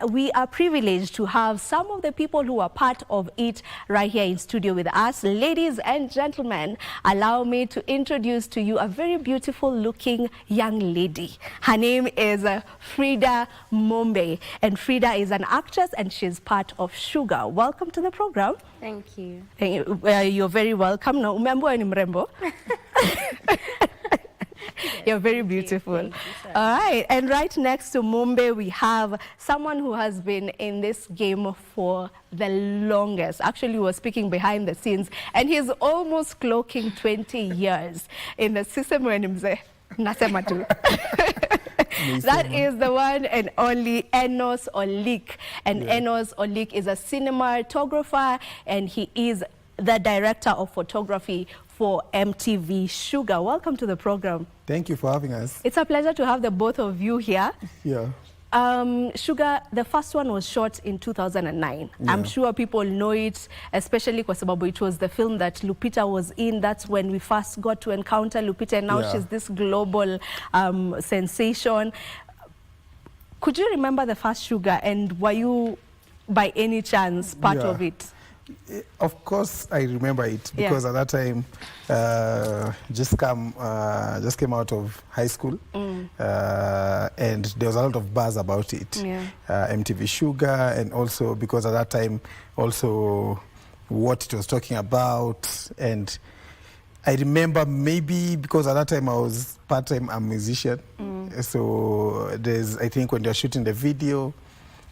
We are privileged to have some of the people who are part of it right here in studio with us. Ladies and gentlemen, allow me to introduce to you a very beautiful looking young lady. Her name is Frida Mombe, and Frida is an actress and she's part of Shuga. Welcome to the program. Thank you. You're very welcome. No, umembo ni mrembo. You're very beautiful. Thank you, all right, and right next to Mombe, we have someone who has been in this game for the longest. Actually, we were speaking behind the scenes, and he's almost clocking 20 years in the system. Nasema tu. That is the one and only Enos Olik. And Enos Olik is a cinematographer, and he is the director of photography for MTV Shuga. Welcome to the program. Thank you for having us. It's a pleasure to have the both of you here. Yeah. Shuga, the first one was shot in 2009. Yeah. I'm sure people know it, especially because it was the film that Lupita was in. That's when we first got to encounter Lupita, and now she's this global sensation. Could you remember the first Shuga, and were you by any chance part of it? Of course, I remember it because at that time, just came out of high school, and there was a lot of buzz about it. MTV Shuga, and also because at that time, also what it was talking about. And I remember maybe because at that time I was part-time a musician, so I think when they were shooting the video,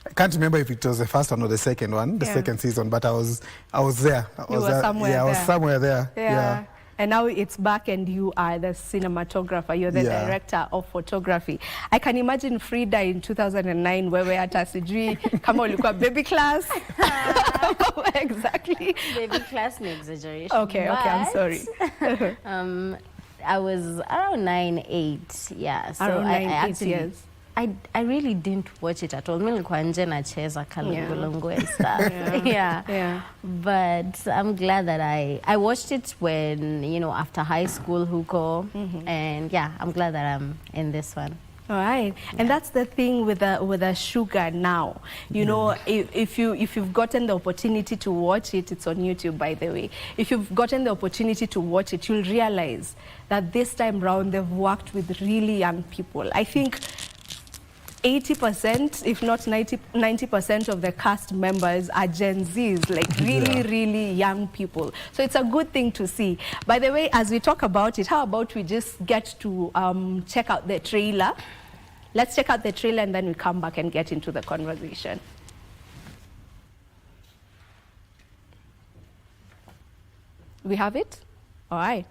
I can't remember if it was the first one or the second one, the second season, but I was there. I was somewhere there. Yeah. And now it's back, and you are the cinematographer. You're the director of photography. I can imagine Frida in 2009, where we at sijui kama ulikuwa baby class. Exactly. Baby class, no exaggeration. Okay, I'm sorry. I was around 9, 8, yeah. So around 9, 8 actually, years. I really didn't watch it at all. Mimi nilikuwa nje nacheza kalungu and stuff. But I'm glad that I watched it when, after high school, Huko, and I'm glad that I'm in this one. All right, and that's the thing with a Shuga now. You know, if you've gotten the opportunity to watch it, it's on YouTube, by the way. If you've gotten the opportunity to watch it, you'll realize that this time round they've worked with really young people. I think 80%, if not 90% of the cast members are Gen Zs, like really young people. So it's a good thing to see. By the way, as we talk about it, how about we just get to check out the trailer? Let's check out the trailer, and then we come back and get into the conversation. We have it? All right.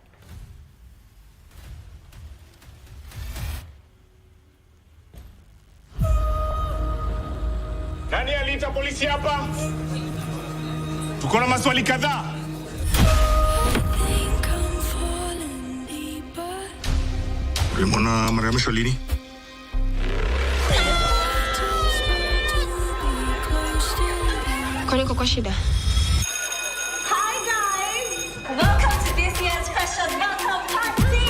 Nani aliita polisi hapa? Tuko na maswali kadhaa. Ulimwona marehemu lini? Kwani kwa shida? Hi guys! Welcome to this year's special welcome party!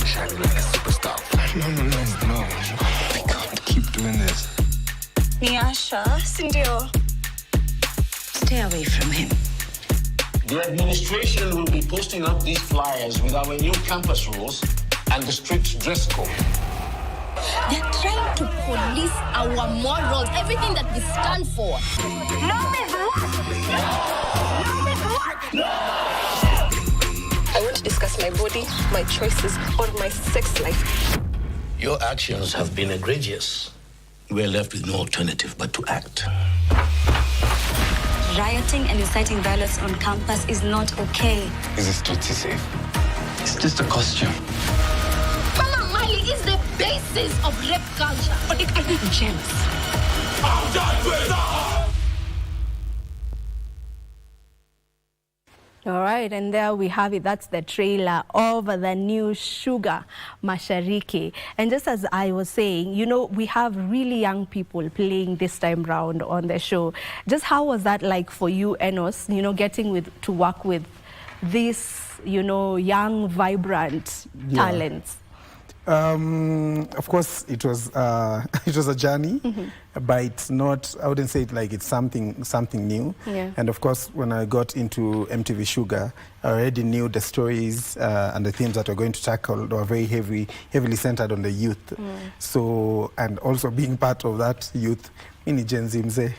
Shining like a superstar. No. I can't keep doing this. Niasha, Sindio. Stay away from him. The administration will be posting up these flyers with our new campus rules and the strict dress code. They're trying to police our morals, everything that we stand for. I want to discuss my body, my choices, or my sex life. Your actions have been egregious. We're left with no alternative but to act. Rioting and inciting violence on campus is not okay. Is the street safe? It's just a costume. Mama Mali is the basis of rape culture. But I need gems. I'm done with that! All right, and there we have it. That's the trailer of the new Shuga, Mashariki. And just as I was saying, we have really young people playing this time round on the show. Just how was that like for you, Enos, getting to work with these, young, vibrant talents? Of course, it was a journey, but it's not. I wouldn't say it like it's something new. Yeah. And of course, when I got into MTV Shuga, I already knew the stories and the themes that we're going to tackle were very heavily centered on the youth. So, and also being part of that youth, in Gen Z mzee.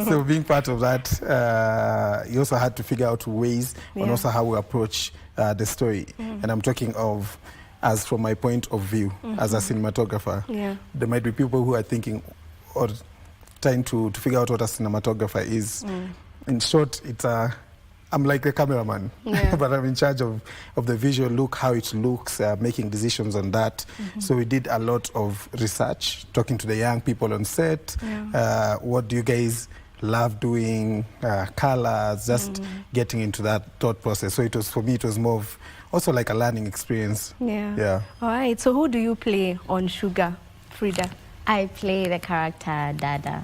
So being part of that, you also had to figure out ways on also how we approach the story. And I'm talking of as from my point of view as a cinematographer. There might be people who are thinking or trying to figure out what a cinematographer is. In short, it's I'm like a cameraman, but I'm in charge of the visual look, how it looks, making decisions on that. So we did a lot of research, talking to the young people on set. What do you guys love doing? Colors, just getting into that thought process. So it was, for me, it was more of also like a learning experience. Yeah. All right. So who do you play on Shuga, Frida? I play the character Dada.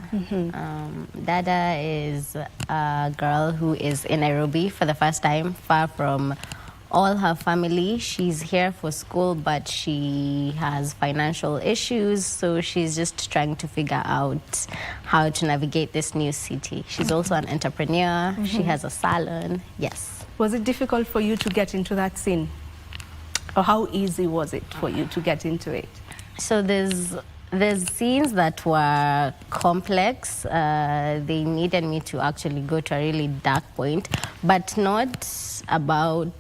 Dada is a girl who is in Nairobi for the first time, far from all her family. She's here for school, but she has financial issues, so she's just trying to figure out how to navigate this new city. She's also an entrepreneur. She has a salon. Yes. Was it difficult for you to get into that scene? Or how easy was it for you to get into it? So there's scenes that were complex. They needed me to actually go to a really dark point, but not about...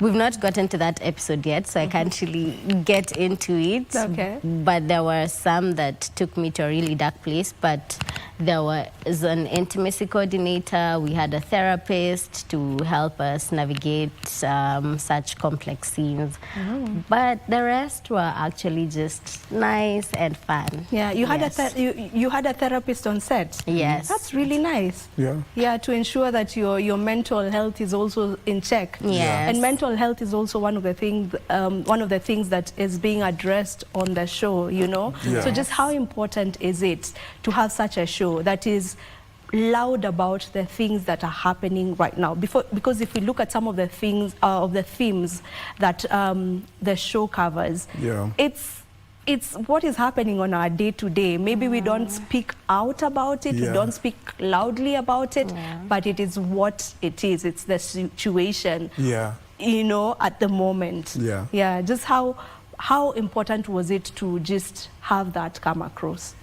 We've not gotten to that episode yet, so I can't really get into it. Okay. But there were some that took me to a really dark place, but there was an intimacy coordinator. We had a therapist to help us navigate such complex scenes. But the rest were actually just nice and fun. Yeah, you had you had a therapist on set. Yes. That's really nice. Yeah, to ensure that your mental health is also in check. Yes. And mental health is also one of the things that is being addressed on the show, you know. So just how important is it to have such a show that is loud about the things that are happening right now? Because if we look at some of the things of the themes that the show covers, it's what is happening on our day-to-day. Maybe we don't speak out about it, we don't speak loudly about it, but it is what it is. It's the situation, you know, at the moment. Just how important was it to just have that come across?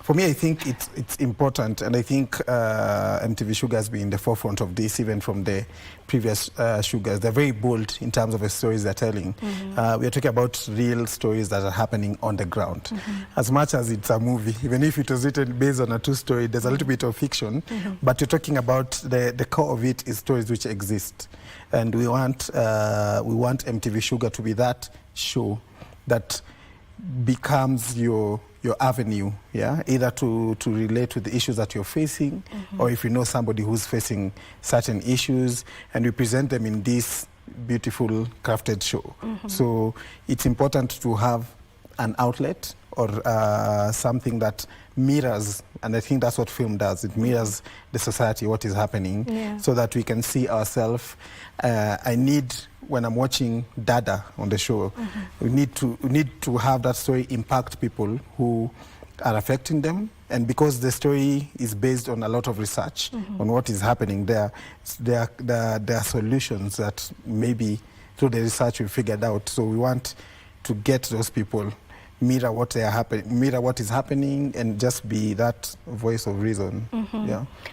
For me, I think it's important, and I think MTV Shuga has been in the forefront of this, even from the previous Shugas. They're very bold in terms of the stories they're telling. We are talking about real stories that are happening on the ground. As much as it's a movie, even if it was written based on a true story, there's a little bit of fiction, but you're talking about the core of it is stories which exist. And we want MTV Shuga to be that show that becomes your avenue, either to relate to the issues that you're facing, or if you know somebody who's facing certain issues, and we present them in this beautiful crafted show. So it's important to have an outlet or something that mirrors, and I think that's what film does. It mirrors the society, what is happening, so that we can see ourselves. When I'm watching Dada on the show, we need to have that story impact people who are affecting them. And because the story is based on a lot of research on what is happening there are solutions that maybe through the research we figured out. So we want to get those people, mirror what is happening, and just be that voice of reason.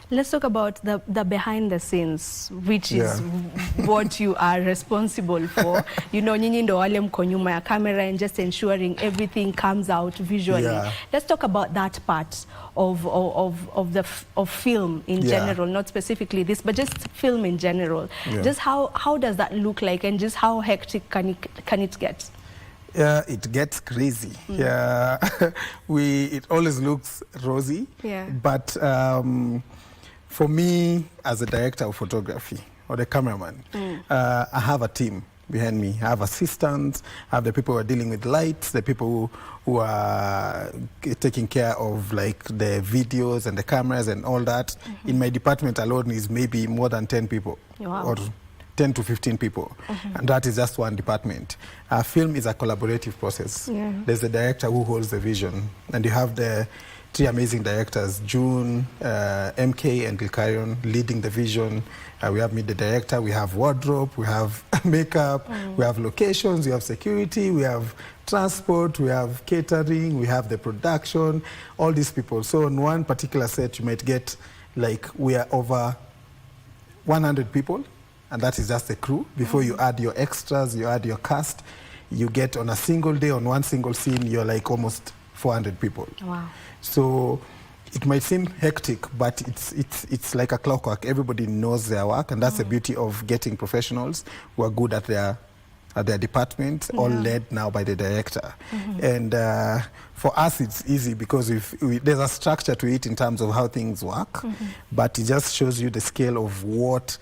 Let's talk about the behind the scenes, which is what you are responsible for. You know, nyinyi ndo wale mko nyuma ya camera and just ensuring everything comes out visually. Let's talk about that part of film in general, not specifically this, but just film in general. Just how does that look like, and just how hectic can it get? It gets crazy. It always looks rosy. But for me, as a director of photography or the cameraman, I have a team behind me. I have assistants, I have the people who are dealing with lights, the people who are taking care of like the videos and the cameras and all that. In my department alone is maybe more than 10 people. Or 10 to 15 people, and that is just one department. Film is a collaborative process. There's the director who holds the vision, and you have the 3 amazing directors, June, MK, and Gilkarion, leading the vision. We have me, the director, we have wardrobe, we have makeup, we have locations, we have security, we have transport, we have catering, we have the production, all these people. So on one particular set, you might get, like, we are over 100 people, and that is just the crew. Before you add your extras, you add your cast, you get on a single day, on one single scene, you're like almost 400 people. Wow. So it might seem hectic, but it's like a clockwork. Everybody knows their work, and that's the beauty of getting professionals who are good at their department, all led now by the director. And for us, it's easy because there's a structure to it in terms of how things work, but it just shows you the scale of what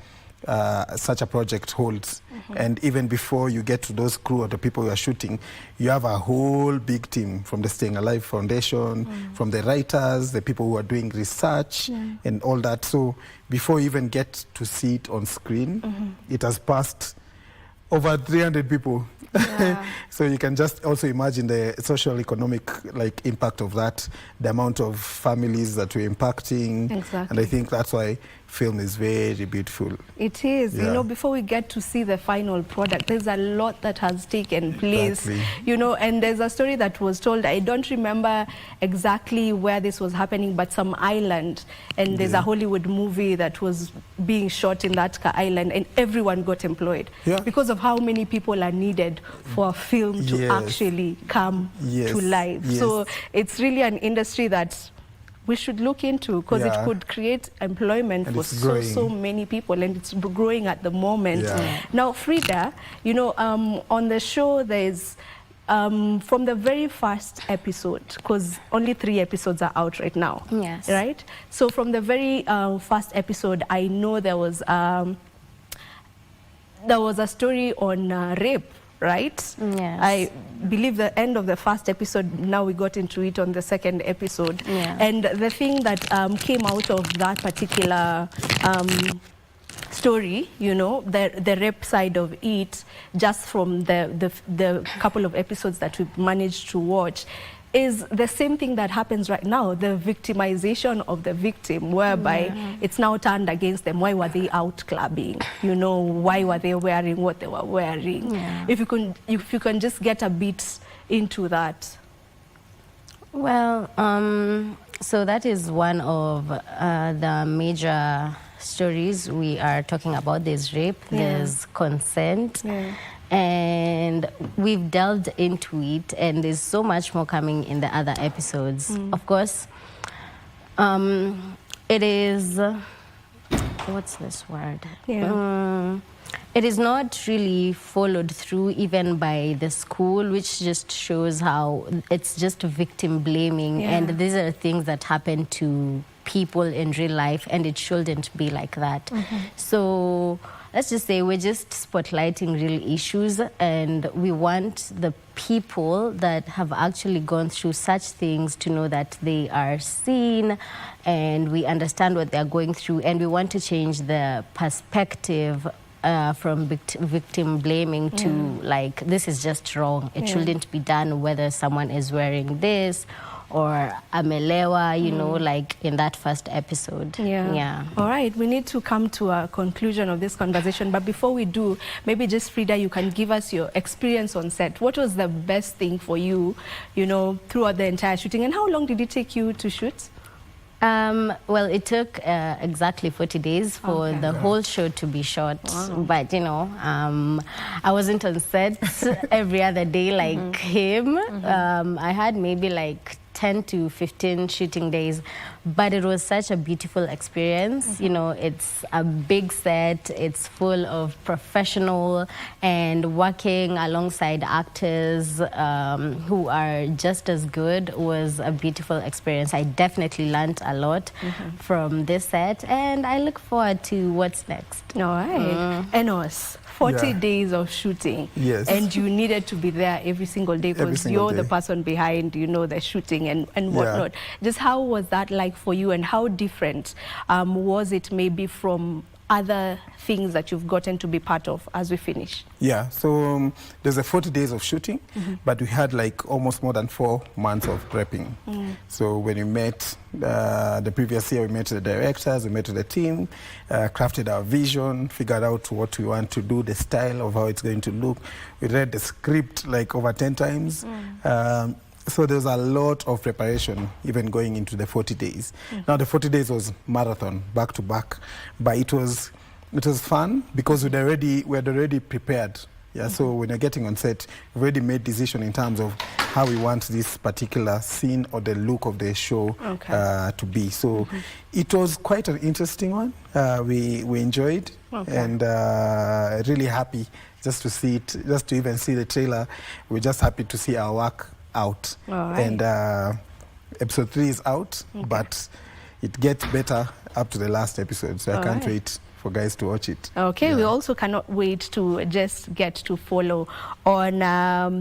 such a project holds. And even before you get to those crew or the people you are shooting, you have a whole big team from the Staying Alive Foundation, from the writers, the people who are doing research and all that. So before you even get to see it on screen, it has passed over 300 people. So you can just also imagine the social economic impact of that, the amount of families that we're impacting. And I think that's why film is very beautiful. It is. You know, before we get to see the final product, there's a lot that has taken place. You know, and there's a story that was told, I don't remember exactly where this was happening, but some island, and there's a Hollywood movie that was being shot in that island, and everyone got employed because of how many people are needed for a film to actually come to life. So it's really an industry that we should look into, because it could create employment and for so many people, and it's growing at the moment. Now, Frida, you know, on the show there's from the very first episode, because only 3 episodes are out right now. Right? So from the very first episode, I know there was a story on rape. Right? I believe the end of the first episode, now we got into it on the second episode. And the thing that came out of that particular story, you know, the rape side of it, just from the couple of episodes that we've managed to watch, is the same thing that happens right now, the victimization of the victim, whereby it's now turned against them. Why were they out clubbing? You know, why were they wearing what they were wearing? If you can just get a bit into that. Well, so that is one of the major stories we are talking about. There's rape, there's consent. And we've delved into it, and there's so much more coming in the other episodes. Of course, it is, what's this word? It is not really followed through even by the school, which just shows how it's just victim blaming. And these are things that happen to people in real life, and it shouldn't be like that. So let's just say we're just spotlighting real issues, and we want the people that have actually gone through such things to know that they are seen and we understand what they're going through, and we want to change the perspective from victim blaming to like, this is just wrong. It shouldn't be done, whether someone is wearing this or amelewa, you know, like in that first episode. All right, we need to come to a conclusion of this conversation, but before we do, maybe just Frida, you can give us your experience on set. What was the best thing for you, you know, throughout the entire shooting, and how long did it take you to shoot? Well, it took exactly 40 days for the whole show to be shot. But, you know, I wasn't on set every other day like him. I had maybe like 10 to 15 shooting days, but it was such a beautiful experience. You know, it's a big set, it's full of professional, and working alongside actors who are just as good was a beautiful experience. I definitely learned a lot from this set, and I look forward to what's next. All right. Enos, 40 days of shooting. And you needed to be there every single day, because you're the person behind, you know, the shooting and whatnot. Just how was that like for you, and how different was it maybe from other things that you've gotten to be part of as we finish? Yeah, so there's a 40 days of shooting, but we had like almost more than 4 months of prepping. So when we met the previous year, we met the directors, we met the team, crafted our vision, figured out what we want to do, the style of how it's going to look. We read the script like over 10 times. So there's a lot of preparation even going into the 40 days. Now the 40 days was marathon, back to back, but it was fun because we had already prepared. Yeah, so when you're getting on set, we've already made decision in terms of how we want this particular scene or the look of the show to be. So it was quite an interesting one. We enjoyed and really happy just to see it, just to even see the trailer. We're just happy to see our work out. And episode 3 is out, but it gets better up to the last episode. So I can't wait for guys to watch it. Okay, we also cannot wait to just get to follow on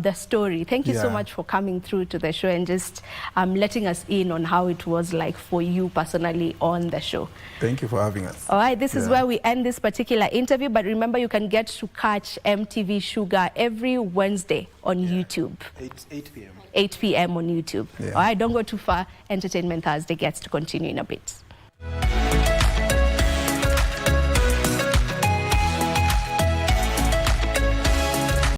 the story. Thank you so much for coming through to the show and just letting us in on how it was like for you personally on the show. Thank you for having us. All right, this is where we end this particular interview, but remember you can get to catch MTV Shuga every Wednesday on YouTube. 8 p.m. 8 p.m. on YouTube. All right, don't go too far. Entertainment Thursday gets to continue in a bit.